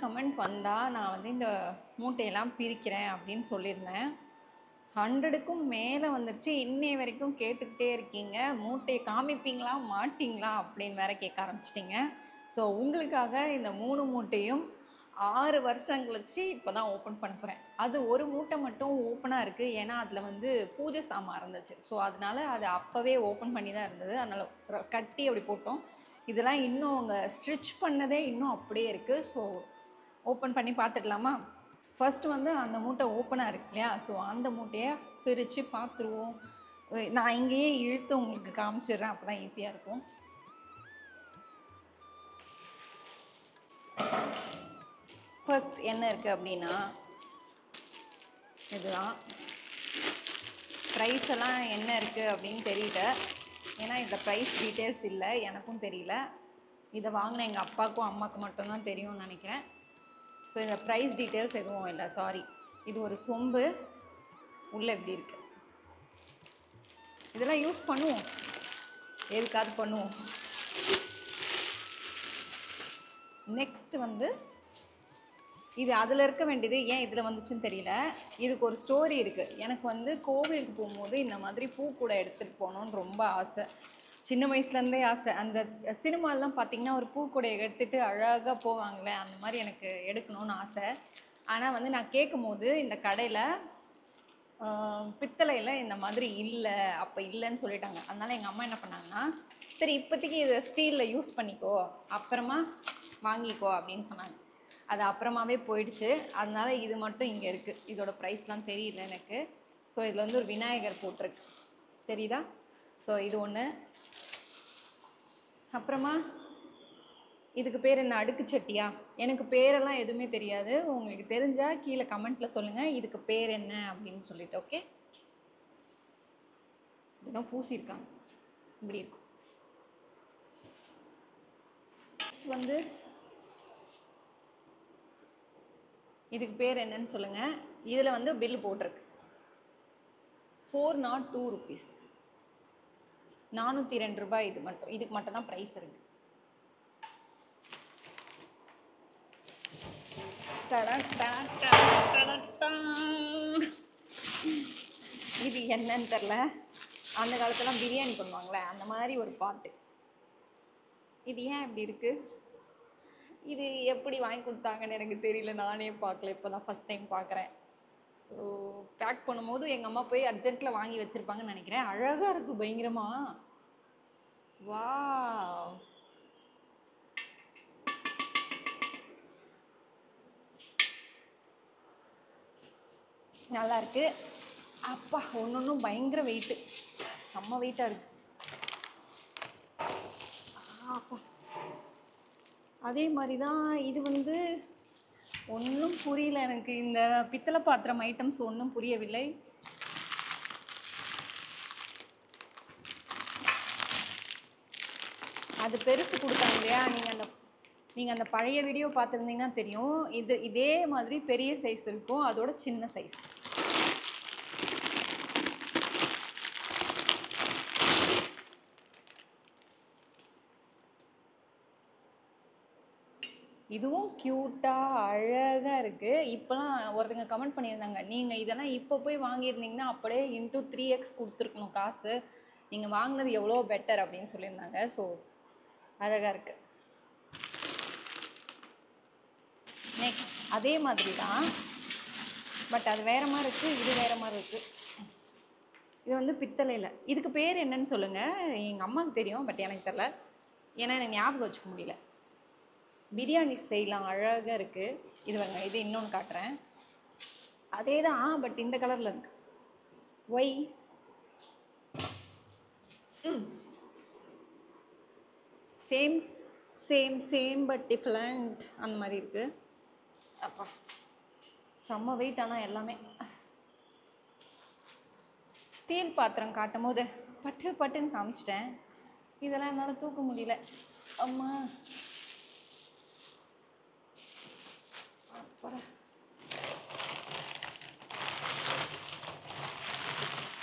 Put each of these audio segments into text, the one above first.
Comment வந்தால் நான் வந்து இந்த மூட்டையெல்லாம் பிரிக்கிறேன் அப்படின்னு சொல்லியிருந்தேன். 100க்கும் மேலே வந்துருச்சு. இன்னைய வரைக்கும் கேட்டுக்கிட்டே இருக்கீங்க. மூட்டையை காமிப்பீங்களா மாட்டிங்களா அப்படின்னு வேற கேட்க ஆரம்பிச்சிட்டிங்க. ஸோ உங்களுக்காக இந்த 3 மூட்டையும் 6 வருஷம் கழிச்சு இப்போ தான் ஓப்பன் பண்ண போகிறேன். அது ஒரு மூட்டை மட்டும் ஓப்பனாக இருக்குது. ஏன்னா அதில் வந்து பூஜை சாமான் இருந்துச்சு. ஸோ அதனால அது அப்போவே ஓப்பன் பண்ணி தான் இருந்தது. அதனால் கட்டி அப்படி போட்டோம். இதெல்லாம் இன்னும் அவங்க ஸ்டிச் பண்ணதே இன்னும் அப்படியே இருக்குது. ஸோ ஓப்பன் பண்ணி பார்த்துடலாமா? ஃபர்ஸ்ட் வந்து அந்த மூட்டை ஓப்பனாக இருக்கு இல்லையா? ஸோ அந்த மூட்டையை பிரித்து பார்த்துருவோம். நான் இங்கேயே இழுத்து உங்களுக்கு காமிச்சிடுறேன், அப்போ தான் ஈஸியாக இருக்கும். ஃபர்ஸ்ட் என்ன இருக்குது அப்படின்னா இதுதான். ப்ரைஸ் எல்லாம் என்ன இருக்குது அப்படின்னு தெரியல. ஏன்னா இந்த ப்ரைஸ் டீட்டெயில்ஸ் இல்லை, எனக்கும் தெரியல. இதை வாங்கின எங்கள் அப்பாவுக்கும் அம்மாவுக்கு மட்டும்தான் தெரியும்னு நினைக்கிறேன். ஸோ இந்த ப்ரைஸ் டீட்டெயில்ஸ் எதுவும் இல்லை, சாரி. இது ஒரு சொம்பு, உள்ளே இப்படி இருக்குது. இதெல்லாம் யூஸ் பண்ணுவோம், எதுக்காவது பண்ணுவோம். நெக்ஸ்ட் வந்து இது அதில் இருக்க வேண்டியது ஏன் இதில் வந்துச்சுன்னு தெரியல. இதுக்கு ஒரு ஸ்டோரி இருக்குது. எனக்கு வந்து கோவிலுக்கு போகும்போது இந்த மாதிரி பூக்கூடை எடுத்துகிட்டு போகணுன்னு ரொம்ப ஆசை. சின்ன வயசுலேருந்தே ஆசை. அந்த சினிமாலாம் பார்த்திங்கன்னா ஒரு பூக்கூடையை எடுத்துகிட்டு அழகாக போவாங்களே, அந்த மாதிரி எனக்கு எடுக்கணும்னு ஆசை. ஆனால் வந்து நான் கேட்கும் போது இந்த கடையில் பித்தளையில் இந்த மாதிரி இல்லை, அப்போ இல்லைன்னு சொல்லிட்டாங்க. அதனால் எங்கள் அம்மா என்ன பண்ணாங்கன்னா, சரி இப்போதைக்கு இதை ஸ்டீலில் யூஸ் பண்ணிக்கோ, அப்புறமா வாங்கிக்கோ அப்படின்னு சொன்னாங்க. அது அப்புறமாவே போயிடுச்சு. அதனால இது மட்டும் இங்கே இருக்குது. இதோட ப்ரைஸ்லாம் தெரியல எனக்கு. ஸோ இதில் வந்து ஒரு விநாயகர் போட்டிருக்கு, தெரியுதா? ஸோ இது ஒன்று. அப்புறமா இதுக்கு பேர் என்ன, அடுக்கு சட்டியா? எனக்கு பேரெல்லாம் எதுவுமே தெரியாது. உங்களுக்கு தெரிஞ்சால் கீழே கமெண்ட்டில் சொல்லுங்கள் இதுக்கு பேர் என்ன அப்படின்னு சொல்லிட்டு. ஓகே, இதெல்லாம் பூசியிருக்காங்க, இப்படி இருக்கும். நெக்ஸ்ட் வந்து இதுக்கு பேர் என்னன்னு சொல்லுங்கள். இதில் வந்து பில் போட்டிருக்கு 402 rupees, 402 ரூபாய். இது மட்டும், இதுக்கு மட்டும் தான் ப்ரைஸ் இருக்குது. இது என்னன்னு தெரில. அந்த காலத்துலாம் பிரியாணி பண்ணுவாங்களே அந்த மாதிரி ஒரு பாட்டு. இது ஏன் இப்படி இருக்குது? இது எப்படி வாங்கி கொடுத்தாங்கன்னு எனக்கு தெரியல, நானே பார்க்கல, இப்போ தான் ஃபஸ்ட் டைம் பார்க்குறேன். ஸோ பேக் பண்ணும்போது எங்கள் அம்மா போய் அர்ஜென்ட்டில் வாங்கி வச்சுருப்பாங்கன்னு நினைக்கிறேன். அழகாக இருக்குது பயங்கரமாக. வா, நல்லா இருக்கு. அப்பா, ஒன்றும் பயங்கர வெயிட்டு, செம்ம வெயிட்டாக இருக்கு. அப்பா, அதே மாதிரி தான் இது வந்து ஒன்றும் புரியல எனக்கு. இந்த பித்தளை பாத்திரம் ஐட்டம்ஸ் ஒன்றும் புரியவில்லை. அது பெருசு கொடுத்தாங்க இல்லையா? நீங்கள் அந்த பழைய வீடியோ பார்த்துருந்தீங்கன்னா தெரியும். இதே மாதிரி பெரிய சைஸ் இருக்கும், அதோட சின்ன சைஸ். இதுவும் க்யூட்டாக அழகாக இருக்குது. இப்போலாம் ஒருத்தங்க கமெண்ட் பண்ணியிருந்தாங்க, நீங்கள் இதெல்லாம் இப்போ போய் வாங்கியிருந்தீங்கன்னா அப்படியே இன்ட்டு 3x கொடுத்துருக்கணும் காசு, நீங்கள் வாங்கினது எவ்வளோ பெட்டர் அப்படின்னு சொல்லியிருந்தாங்க. ஸோ அழகாக இருக்குது. நெக்ஸ்ட் அதே மாதிரி தான், பட் அது வேறு மாதிரி இருக்குது, இது வேறு மாதிரி இருக்குது. இது வந்து பித்தளையில். இதுக்கு பேர் என்னன்னு சொல்லுங்கள். எங்கள் அம்மாவுக்கு தெரியும், பட் எனக்கு தெரில, ஏன்னா எனக்கு ஞாபகம் வச்சுக்க முடியல. பிரியாணி செய்யலாம், அழகாக இருக்குது. இது வாங்க, இது இன்னொன்று காட்டுறேன். அதே தான், பட் இந்த கலரில் இருக்கு. Why same same same but different, அந்த மாதிரி இருக்குது. அப்பா, செம்ம வெயிட். ஆனால் எல்லாமே ஸ்டீல் பாத்திரம் காட்டும் போது பட்டு பட்டுன்னு காமிச்சிட்டேன். இதெல்லாம் என்னால் தூக்க முடியல. அம்மா,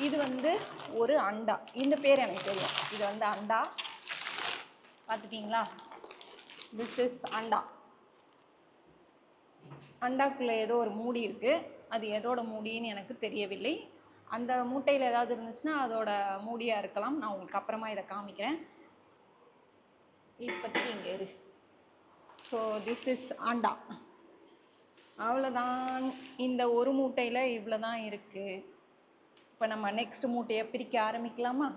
இது வந்து ஒரு அண்டா. இந்த பேர் எனக்கு தெரியும். இது வந்து அண்டா, பார்த்துட்டீங்களா? திஸ் இஸ் அண்டா. அண்டாக்குள்ளே ஏதோ ஒரு மூடி இருக்குது. அது எதோட மூடின்னு எனக்கு தெரியவில்லை. அந்த மூட்டையில் ஏதாவது இருந்துச்சுன்னா அதோட மூடியாக இருக்கலாம். நான் உங்களுக்கு அப்புறமா இதை காமிக்கிறேன். இப்போதைக்கு இங்கே இரு. ஸோ திஸ் இஸ் அண்டா. அவ்வளோதான். இந்த ஒரு மூட்டையில் இவ்வளோ தான் இருக்குது. இப்போ நம்ம நெக்ஸ்ட் மூட்டையை பிரிக்க ஆரம்பிக்கலாமா?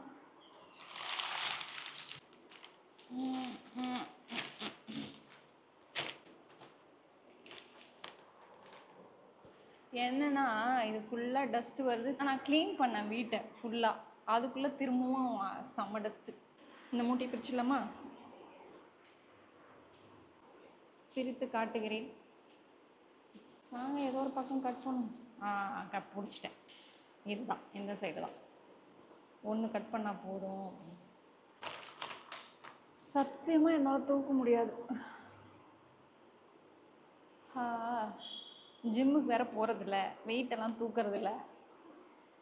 என்னன்னா இது ஃபுல்லாக டஸ்ட் வருது. நான் க்ளீன் பண்ணேன் வீட்டை ஃபுல்லாக, அதுக்குள்ளே திரும்பவும் செம்ம டஸ்ட்டு. இந்த மூட்டையை பிரிச்சிடலாமா? பிரித்து காட்டுகிறேன். நாங்கள் ஏதோ ஒரு பக்கம் கட் பண்ணணும். பிடிச்சிட்டேன். இதுதான், இந்த சைடு தான். ஒன்று கட் பண்ணால் போதும். சத்தியமாக என்னால் தூக்க முடியாது. ஜிம்முக்கு வேற போகிறதில்ல, வெயிட்டெல்லாம் தூக்கிறதில்ல,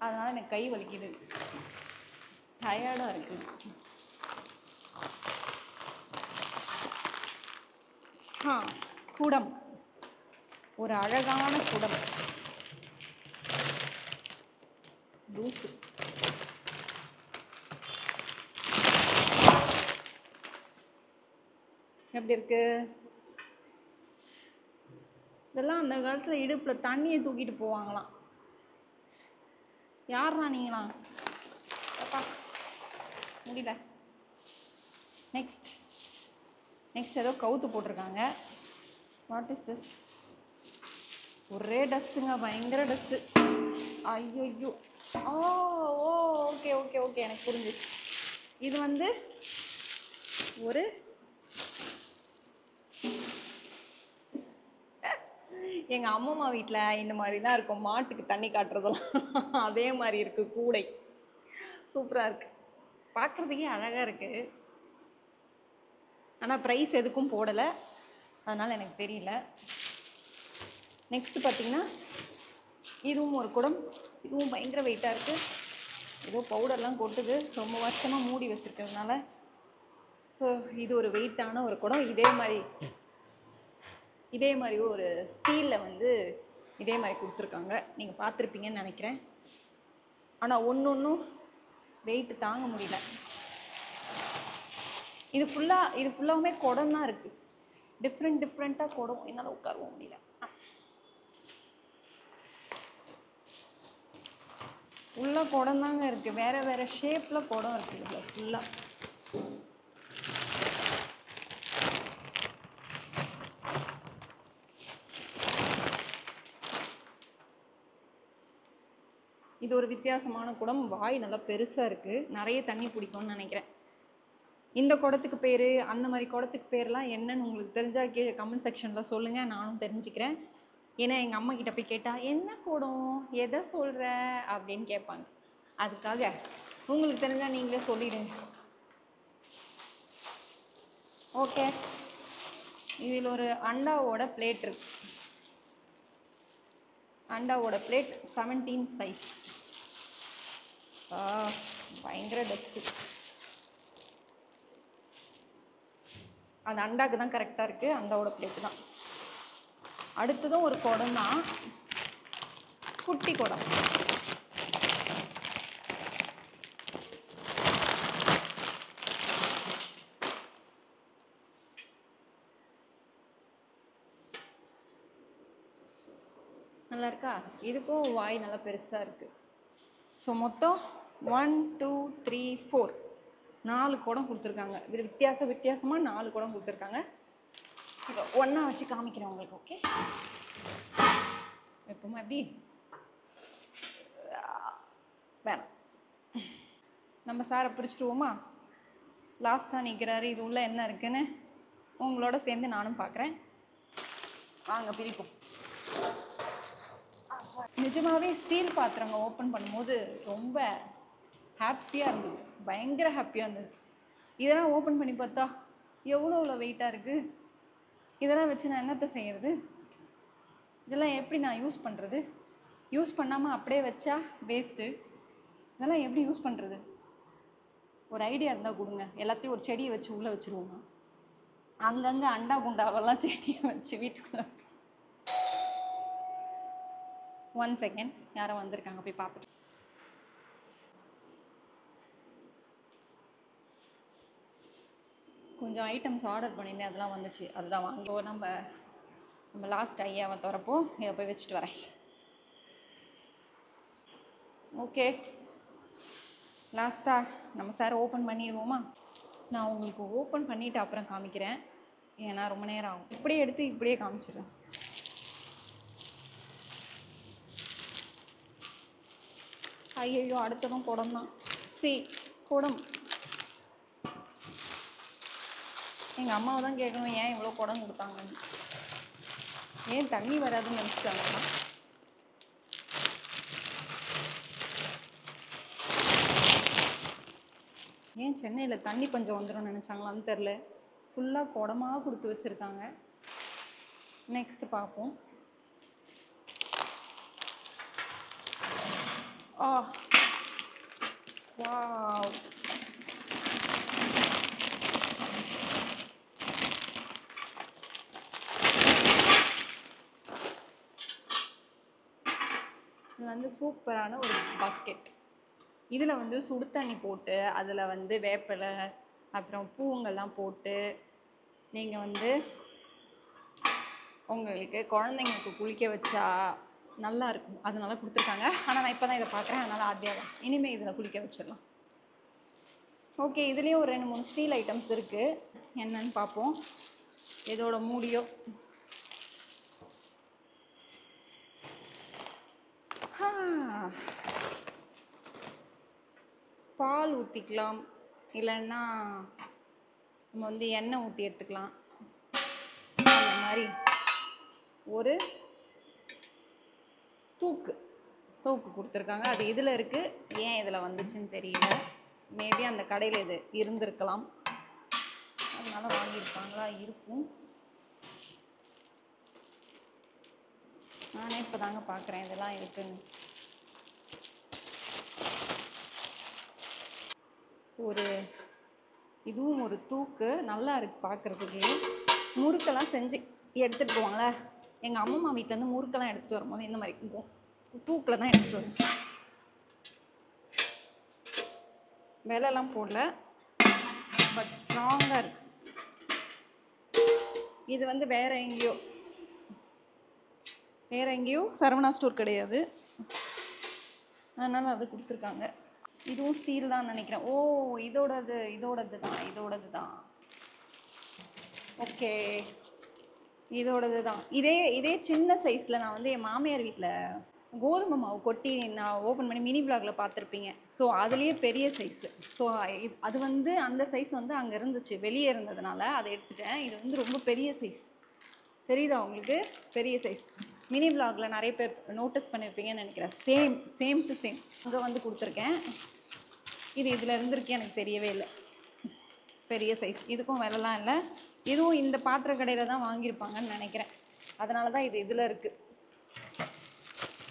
அதனால் எனக்கு கை வலிக்குது, டயர்டாக இருக்குது. குடம், ஒரு அழகான குடம். தூசு. எப்படி இருக்கு? இதெல்லாம் அந்த காலத்தில் இடுப்பில் தண்ணியை தூக்கிட்டு போவாங்களாம். யாருண்ணா நீங்களாம்? அப்பா முடியல. நெக்ஸ்ட் ஏதோ கவுத்து போட்டிருக்காங்க. What is this? ஒரே டஸ்ட்டுங்க, பயங்கர டஸ்ட்டு. ஐயோ. ஓகே ஓகே ஓகே, எனக்கு புரிஞ்சிச்சு. இது வந்து ஒரு எங்கள் அம்மம்மா வீட்டில் இந்த மாதிரி தான் இருக்கும், மாட்டுக்கு தண்ணி காட்டுறதெல்லாம். அதே மாதிரி இருக்குது கூடை. சூப்பராக இருக்குது, பார்க்குறதுக்கே அழகாக இருக்குது. ஆனால் ப்ரைஸ் எதுக்கும் போடலை, அதனால் எனக்கு தெரியல. நெக்ஸ்ட்டு பார்த்திங்கன்னா இதுவும் ஒரு குடம். இதுவும் பயங்கர வெயிட்டாக இருக்குது. ஏதோ பவுடர்லாம் கொட்டுது, ரொம்ப வருஷமாக மூடி வச்சுருக்கிறதுனால. ஸோ இது ஒரு வெயிட்டான ஒரு குடம். இதே மாதிரி ஒரு ஸ்டீலில் வந்து இதே மாதிரி கொடுத்துருக்காங்க. நீங்கள் பார்த்துருப்பீங்கன்னு நினைக்கிறேன். ஆனால் ஒன்றும் வெயிட்டு தாங்க முடியல. இது ஃபுல்லாகவுமே குடம் தான் இருக்குது. டிஃப்ரெண்ட்டாக குடம், என்னால் உட்காரவும் முடியல. ஃபுல்லாக குடம் தாங்க இருக்குது, வேறு ஷேப்பில் குடம் இருக்குது இதில் ஃபுல்லாக. இது ஒரு வித்தியாசமான குடம். வாய் நல்லா பெருசாக இருக்குது, நிறைய தண்ணி பிடிக்கும்னு நினைக்கிறேன். இந்த குடத்துக்கு பேர், அந்த மாதிரி குடத்துக்கு பேர்லாம் என்னன்னு உங்களுக்கு தெரிஞ்சால் கீழே கமெண்ட் செக்ஷனில் சொல்லுங்கள், நானும் தெரிஞ்சுக்கிறேன். ஏன்னா எங்கள் அம்மா கிட்ட போய் கேட்டால் என்ன குடம், எதை சொல்கிற அப்படின்னு கேட்பாங்க. அதுக்காக உங்களுக்கு தெரிஞ்சால் நீங்களே சொல்லிடுங்க. ஓகே, இதில் ஒரு அண்டாவோட பிளேட் இருக்கு. அண்டாவோட பிளேட் 17 சைஸ். பயங்கர டஸ்ட்டு. அது அண்டாக்கு தான் கரெக்டாக இருக்குது, அண்டாவோட பிளேட்டு தான். அடுத்ததும் ஒரு குடம் தான், குட்டி குடம். நல்லா இருக்கா? இதுக்கும் வாய் நல்லா பெருசாக இருக்குது. ஸோ மொத்தம் 1 2 3 4 4 குடம் கொடுத்துருக்காங்க. வித்தியாசமாக 4 குடம் கொடுத்துருக்காங்க. இதை ஒன்றா வச்சு காமிக்கிறேன் உங்களுக்கு. ஓகே, எப்பவுமே எப்படி வேணாம். நம்ம சாரை பிரிச்சுடுவோமா? லாஸ்ட்டாக நிற்கிறாரு. இது உள்ள என்ன இருக்குன்னு உங்களோட சேர்ந்து நானும் பார்க்குறேன். வாங்க பிரிப்போம். நிஜமாகவே ஸ்டீல் பாத்திரங்க ஓப்பன் பண்ணும்போது ரொம்ப ஹாப்பியாக இருந்தது, பயங்கர ஹாப்பியாக இருந்தது. இதெல்லாம் ஓப்பன் பண்ணி பார்த்தா எவ்வளோ வெயிட்டாக இருக்குது. இதெல்லாம் வச்சு நான் என்னத்தை செய்கிறது? இதெல்லாம் எப்படி நான் யூஸ் பண்ணுறது? யூஸ் பண்ணாமல் அப்படியே வச்சா வேஸ்ட்டு. இதெல்லாம் எப்படி யூஸ் பண்ணுறது? ஒரு ஐடியா இருந்தால் கொடுங்க. எல்லாத்தையும் ஒரு செடியை வச்சு உள்ளே வச்சுருவோங்க. அங்கங்கே அண்டா குண்டாவெல்லாம் செடியை வச்சு வீட்டுக்குள்ளே வச்சு 1 செகண்ட், யாரோ வந்திருக்காங்க, போய் பார்த்துட்டு. கொஞ்சம் ஐட்டம்ஸ் ஆர்டர் பண்ணியிருந்தேன், அதெல்லாம் வந்துச்சு. அதுதான் வாங்கோ. நம்ம லாஸ்ட் ஐயாவை திறப்போ, இதை போய் வச்சுட்டு வரேன். ஓகே, லாஸ்ட்டாக நம்ம சார் ஓப்பன் பண்ணிடுவோமா? நான் உங்களுக்கு ஓப்பன் பண்ணிவிட்டு அப்புறம் காமிக்கிறேன், ஏன்னா ரொம்ப நேரம் ஆகும். இப்படியே எடுத்து இப்படியே காமிச்சிடுறேன். ஐயோ, அடுத்ததும் குடம் தான். குடம். எங்கள் அம்மாவை தான் கேட்கணும், ஏன் இவ்வளோ குடம் கொடுத்தாங்கன்னு. ஏன் தண்ணி வராதுன்னு நினச்சிட்டாங்கம்மா. ஏன் சென்னையில் தண்ணி பஞ்சம் வந்துடும் நினச்சாங்களான்னு தெரில. ஃபுல்லாக குடமாக கொடுத்து வச்சுருக்காங்க. நெக்ஸ்ட் பார்ப்போம். வாவ், இது வந்து சூப்பரான ஒரு பக்கெட். இதில் வந்து சுடு தண்ணி போட்டு அதில் வந்து வேப்பிலை அப்புறம் பூங்கெல்லாம் போட்டு நீங்கள் வந்து உங்களுக்கு குழந்தைங்களுக்கு குளிக்க வச்சா நல்லா இருக்கும், அதனால கொடுத்துருக்காங்க. ஆனால் நான் இப்போ தான் இதை பார்க்குறேன், அதனால் ஆத்தியாவை இனிமேல் இதில் குளிக்க வச்சிடலாம். ஓகே, இதுலேயும் ஒரு 2-3 ஸ்டீல் ஐட்டம்ஸ் இருக்குது. என்னன்னு பார்ப்போம். இதோட மூடியோ பால் ஊற்றிக்கலாம், இல்லைன்னா நம்ம வந்து எண்ணெய் ஊற்றி எடுத்துக்கலாம். அந்த மாதிரி ஒரு தூக்கு கொடுத்துருக்காங்க. அது இதில் இருக்குது, ஏன் இதில் வந்துச்சுன்னு தெரியல. மேபி அந்த கடையில் இது இருந்திருக்கலாம், அதனால வாங்கியிருப்பாங்களா இருக்கும். நானே இப்போ தாங்க பார்க்குறேன் இதெல்லாம் இருக்குன்னு. இதுவும் ஒரு தூக்கு, நல்லா இருக்குது பார்க்குறதுக்கு. முறுக்கெல்லாம் செஞ்சு எடுத்துகிட்டு போவாங்களே, எங்கள் அம்மம்மா வீட்டிலேருந்து முறுக்கெல்லாம் எடுத்துகிட்டு வரும்போது இந்த மாதிரி தூக்கில் தான் எடுத்துகிட்டு வருவேன். விலைலாம் போடல, பட் ஸ்ட்ராங்காக இருக்கு. இது வந்து வேற எங்கேயோ சரவணா ஸ்டோர் கிடையாது, அதனால் அது கொடுத்துருக்காங்க. இதுவும் ஸ்டீல் தான் நினைக்கிறேன். ஓ, இதோடது தான். ஓகே, இதோடது தான். இதே சின்ன சைஸில் நான் வந்து என் மாமியார் வீட்டில் கோதுமை மாவு கொட்டி நான் ஓப்பன் பண்ணி மினி விளாகில் பார்த்துருப்பீங்க. ஸோ அதுலேயே பெரிய சைஸு. ஸோ அது வந்து அந்த சைஸ் வந்து அங்கே இருந்துச்சு, வெளியே இருந்ததுனால அதை எடுத்துட்டேன். இது வந்து ரொம்ப பெரிய சைஸ், தெரியுதா உங்களுக்கு? பெரிய சைஸ். மினி விளாகில் நிறைய பேர் நோட்டீஸ் பண்ணியிருப்பீங்கன்னு நினைக்கிறேன். சேம் டு சேம் அங்கே வந்து கொடுத்துருக்கேன். இது இதில் இருந்திருக்கு, எனக்கு தெரியவே இல்லை. பெரிய சைஸ். இதுக்கும் விலைலாம் இல்லை. இதுவும் இந்த பாத்திர கடையில் தான் வாங்கியிருப்பாங்கன்னு நினைக்கிறேன், அதனால தான் இது இதில் இருக்குது.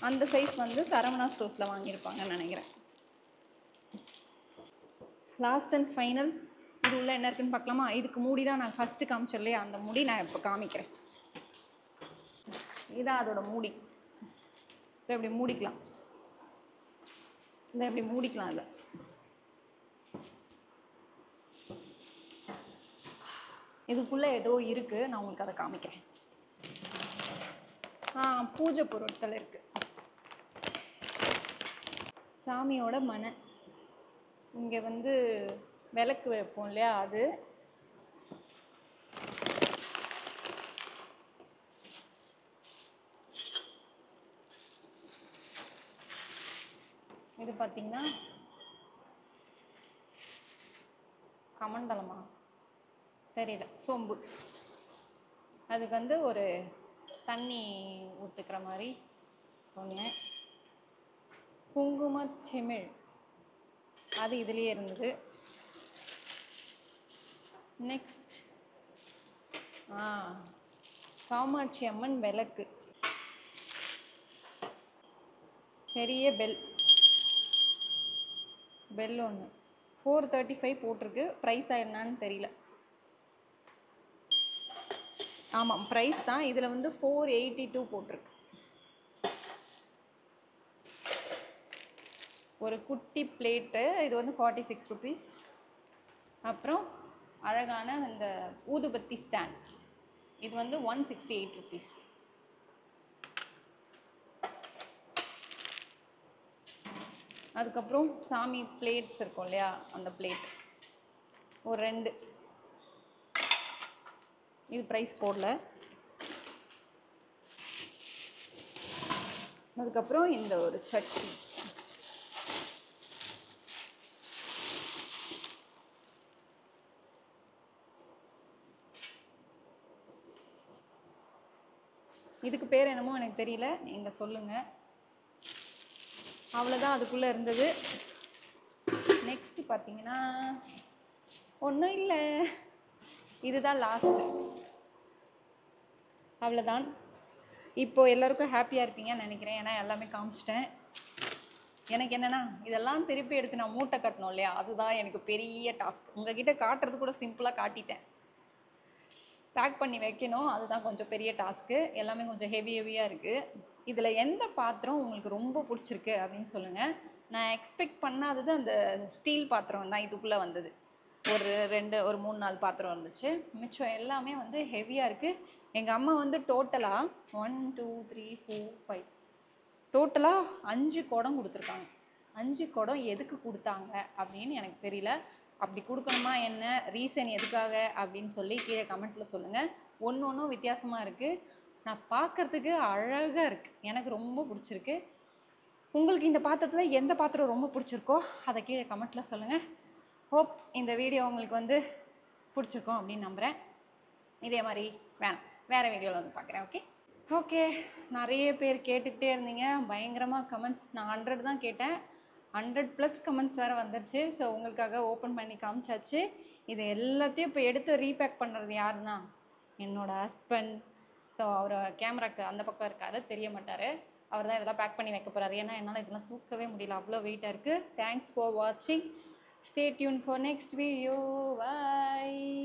அந்த சைஸ் வந்து சரவணா ஸ்டோர்ஸில் வாங்கியிருப்பாங்கன்னு நினைக்கிறேன். லாஸ்ட் அண்ட் ஃபைனல், இது உள்ள என்ன இருக்குன்னு பார்க்கலாமா? இதுக்கு மூடி தான் நான் ஃபஸ்ட்டு காமிச்சிடலையே, அந்த மூடி நான் இப்போ காமிக்கிறேன். இதான் அதோட மூடி. இதை இப்படி மூடிக்கலாம், இல்லை இதுக்குள்ளே ஏதோ இருக்குது, நான் உங்களுக்கு அதை காமிக்கிறேன். பூஜை பொருட்கள் இருக்குது. சாமியோட மனை, இங்கே வந்து விளக்கு வைப்போம் இல்லையா, அது. இது பார்த்தீங்கன்னா கமண்டலமா தெரியல, சொம்பு. அதுக்கு வந்து ஒரு தண்ணி ஊற்றுக்கிற மாதிரி ஒன்று. குங்கும சிமிழ், அது இதுலேயே இருந்தது. நெக்ஸ்ட் காமாட்சி அம்மன் விளக்கு, பெரிய பெல் ஒன்று. 435 போட்டிருக்கு. ப்ரைஸா என்னன்னு தெரியல. ஆமாம், ப்ரைஸ் தான். இதில் வந்து 482 போட்டிருக்கு. ஒரு குட்டி பிளேட்டு, இது வந்து 46 ருபீஸ். அப்புறம் அழகான இந்த ஊதுபத்தி ஸ்டாண்ட், இது வந்து 168 ருபீஸ். அதுக்கப்புறம் சாமி பிளேட்ஸ் இருக்கும் இல்லையா, அந்த பிளேட் ஒரு 2, இது ப்ரைஸ் போடல. அதுக்கப்புறம் இந்த ஒரு சட்னி, இதுக்கு பேர் என்னமோ எனக்கு தெரியல, நீங்கள் சொல்லுங்கள். அவ்வளோதான் அதுக்குள்ளே இருந்தது. நெக்ஸ்ட் பார்த்தீங்கன்னா ஒன்றும் இல்லை, இதுதான் லாஸ்ட்டு. அவ்வளோதான். இப்போது எல்லோருக்கும் ஹாப்பியாக இருப்பீங்கன்னு நினைக்கிறேன், ஏன்னா எல்லாமே காமிச்சிட்டேன். எனக்கு என்னென்னா, இதெல்லாம் திருப்பி எடுத்து நான் மூட்டை கட்டணும் இல்லையா, அதுதான் எனக்கு பெரிய டாஸ்க். உங்ககிட்ட காட்டுறது கூட சிம்பிளாக காட்டிட்டேன், பேக் பண்ணி வைக்கணும், அதுதான் கொஞ்சம் பெரிய டாஸ்க்கு. எல்லாமே கொஞ்சம் ஹெவியாக இருக்குது. இதில் எந்த பாத்திரம் உங்களுக்கு ரொம்ப பிடிச்சிருக்கு அப்படின்னு சொல்லுங்கள். நான் எக்ஸ்பெக்ட் பண்ணாதது அந்த ஸ்டீல் பாத்திரம் தான் இதுக்குள்ளே வந்தது. ஒரு 3 4 பாத்திரம் இருந்துச்சு, மிச்சம் எல்லாமே வந்து ஹெவியாக இருக்குது. எங்கள் அம்மா வந்து டோட்டலாக 1 2 3 4 5 டோட்டலாக 5 குடம் கொடுத்துருக்காங்க. 5 குடம் எதுக்கு கொடுத்தாங்க அப்படின்னு எனக்கு தெரியல. அப்படி கொடுக்கணுமா என்ன, ரீசன் எதுக்காக அப்படின்னு சொல்லி கீழே கமெண்ட்டில் சொல்லுங்கள். ஒன்றும் வித்தியாசமாக இருக்குது, நான் பார்க்குறதுக்கு அழகாக இருக்குது, எனக்கு ரொம்ப பிடிச்சிருக்கு. உங்களுக்கு இந்த பாத்திரத்தில் எந்த பாத்திரம் ரொம்ப பிடிச்சிருக்கோ அதை கீழே கமெண்ட்டில் சொல்லுங்கள். ஹோப் இந்த வீடியோ உங்களுக்கு வந்து பிடிச்சிருக்கோம் அப்படின்னு நம்புகிறேன். இதே மாதிரி வேறு வீடியோவில் வந்து பார்க்குறேன். ஓகே. நிறைய பேர் கேட்டுக்கிட்டே இருந்தீங்க, பயங்கரமாக கமெண்ட்ஸ். நான் 100 தான் கேட்டேன், 100+ கமெண்ட்ஸ் வேறு வந்துருச்சு. ஸோ உங்களுக்காக ஓப்பன் பண்ணி காமிச்சாச்சு. இது எல்லாத்தையும் இப்போ எடுத்து ரீபேக் பண்ணுறது யாருன்னா என்னோடய ஹஸ்பண்ட். ஸோ அவர் கேமராக்கு அந்த பக்கம் இருக்கார், தெரிய மாட்டார். அவர் தான் இதெல்லாம் பேக் பண்ணி வைக்க போகிறாரு, ஏன்னா என்னால் இதெல்லாம் தூக்கவே முடியல, அவ்வளோ வெயிட்டாக இருக்குது. தேங்க்ஸ் ஃபார் வாட்சிங். Stay tune for next video. Bye.